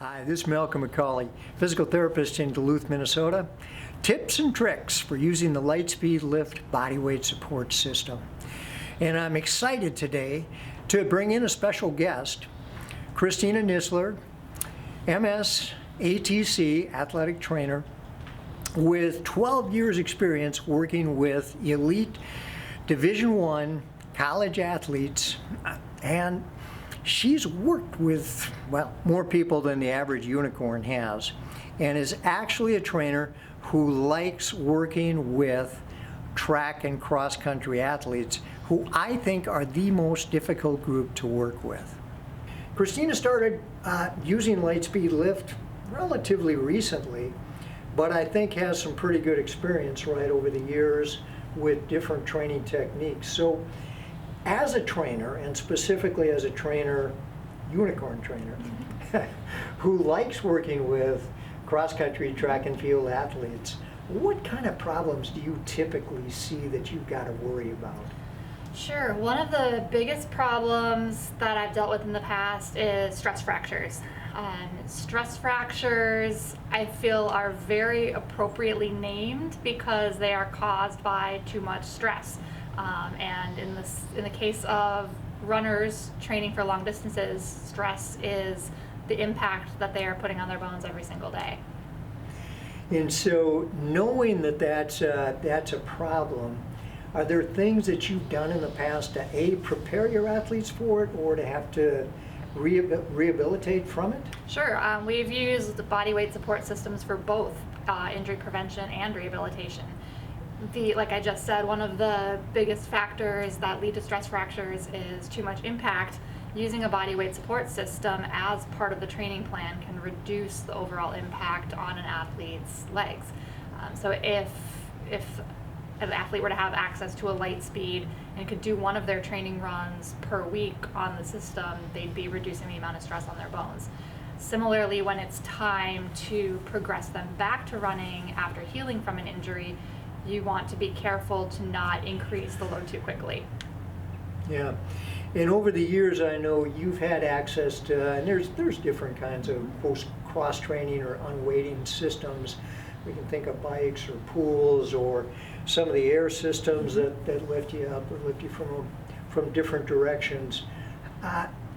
Hi, this is Malcolm McCauley, physical therapist in Duluth, Minnesota. Tips and tricks for using the LightSpeed Lift bodyweight support system. And I'm excited today to bring in a special guest, Cristina Nistler, MS ATC athletic trainer with 12 years experience working with elite Division I college athletes, and she's worked with, well, more people than the average unicorn has, and is actually a trainer who likes working with track and cross-country athletes, who I think are the most difficult group to work with. Cristina started using LightSpeed Lift relatively recently, but I think has some pretty good experience right over the years with different training techniques. So as a trainer, and specifically as a trainer, unicorn trainer, who likes working with cross-country track and field athletes, what kind of problems do you typically see that you've got to worry about? Sure. One of the biggest problems that I've dealt with in the past is stress fractures. Stress fractures, I feel, are very appropriately named because they are caused by too much stress. And in the case of runners training for long distances, stress is the impact that they are putting on their bones every single day. And so, knowing that that's a problem, are there things that you've done in the past to A, prepare your athletes for it, or to have to rehabilitate from it? Sure. We've used bodyweight support systems for both injury prevention and rehabilitation. Like I just said, one of the biggest factors that lead to stress fractures is too much impact. Using a bodyweight support system as part of the training plan can reduce the overall impact on an athlete's legs. So if an athlete were to have access to a LightSpeed and could do one of their training runs per week on the system, they'd be reducing the amount of stress on their bones. Similarly, when it's time to progress them back to running after healing from an injury, you want to be careful to not increase the load too quickly. Yeah, and over the years, I know you've had access to, and there's different kinds of cross-training or unweighting systems. We can think of bikes or pools or some of the air systems that lift you up or lift you from different directions.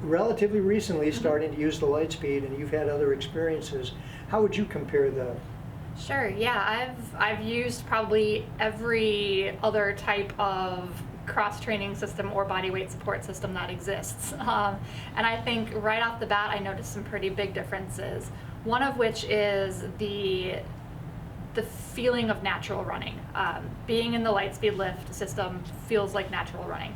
Relatively recently, starting to use the LightSpeed, and you've had other experiences. How would you compare the? Sure, yeah, I've used probably every other type of cross-training system or bodyweight support system that exists. And I think right off the bat I noticed some pretty big differences. One of which is the feeling of natural running. Being in the LightSpeed Lift system feels like natural running.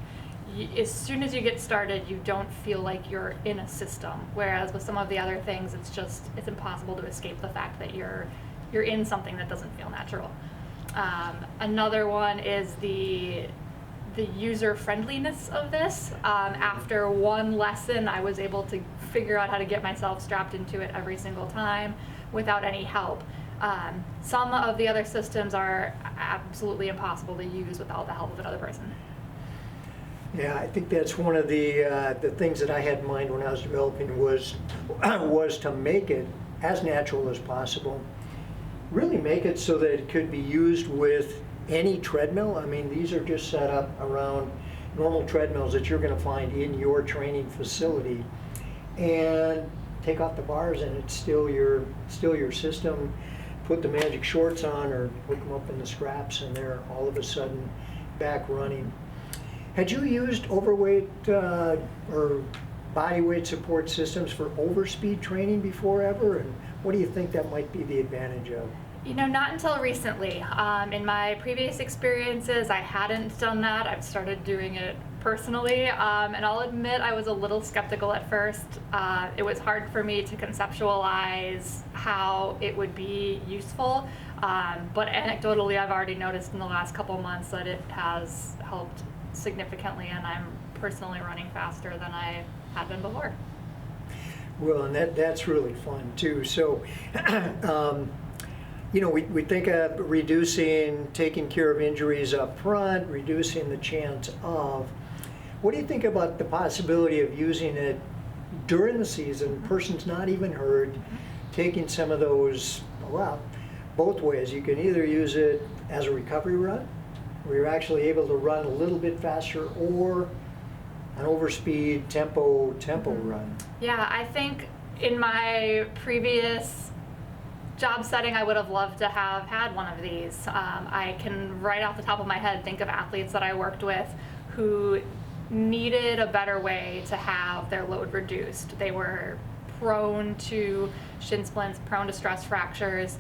As soon as you get started, you don't feel like you're in a system, whereas with some of the other things, it's impossible to escape the fact that you're in something that doesn't feel natural. Another one is the user friendliness of this. After one lesson, I was able to figure out how to get myself strapped into it every single time without any help. Some of the other systems are absolutely impossible to use without the help of another person. Yeah, I think that's one of the things that I had in mind when I was developing was to make it as natural as possible. Really make it so that it could be used with any treadmill. I mean, these are just set up around normal treadmills that you're going to find in your training facility, and take off the bars and it's still your system. Put the magic shorts on or hook them up in the straps, and they're all of a sudden back running. Had you used overweight or bodyweight support systems for overspeed training before ever? And what do you think that might be the advantage of? You know, not until recently. In my previous experiences, I hadn't done that. I've started doing it personally, and I'll admit I was a little skeptical at first. It was hard for me to conceptualize how it would be useful, but anecdotally I've already noticed in the last couple months that it has helped significantly, and I'm personally running faster than I had been before. Well, and that's really fun too. So, you know, we think of taking care of injuries up front, reducing the chance of. What do you think about the possibility of using it during the season, person's not even hurt, taking some of those, well, both ways. You can either use it as a recovery run, where you're actually able to run a little bit faster, or an overspeed tempo run. Yeah, I think in my previous job setting, I would have loved to have had one of these. I can, right off the top of my head, think of athletes that I worked with who needed a better way to have their load reduced. They were prone to shin splints, prone to stress fractures,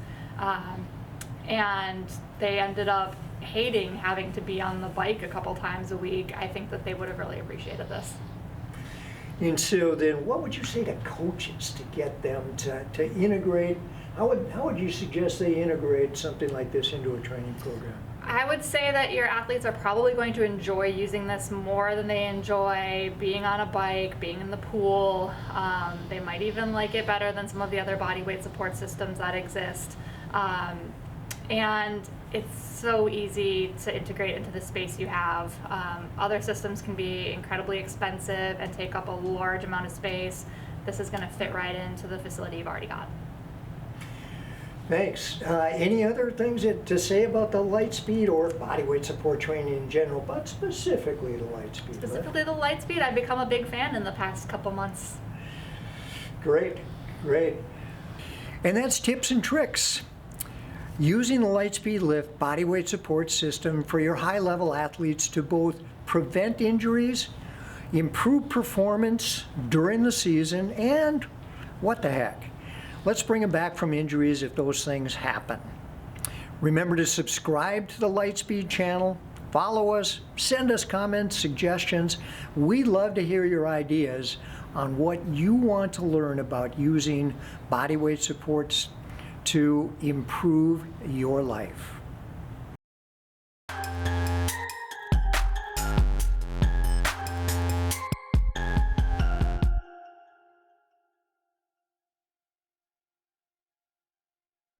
and they ended up hating having to be on the bike a couple times a week. I think that they would have really appreciated this. And so then what would you say to coaches to get them to integrate? How would you suggest they integrate something like this into a training program? I would say that your athletes are probably going to enjoy using this more than they enjoy being on a bike, being in the pool. They might even like it better than some of the other body weight support systems that exist. And it's so easy to integrate into the space you have. Other systems can be incredibly expensive and take up a large amount of space. This is going to fit right into the facility you've already got. Thanks. Any other things to say about the LightSpeed or body weight support training in general, but specifically the LightSpeed? Specifically the LightSpeed, I've become a big fan in the past couple months. Great, great. And that's tips and tricks. Using the LightSpeed Lift body weight support system for your high-level athletes to both prevent injuries, improve performance during the season, and what the heck, let's bring them back from injuries if those things happen. Remember to subscribe to the LightSpeed channel, follow us, send us comments, suggestions. We'd love to hear your ideas on what you want to learn about using body weight supports to improve your life.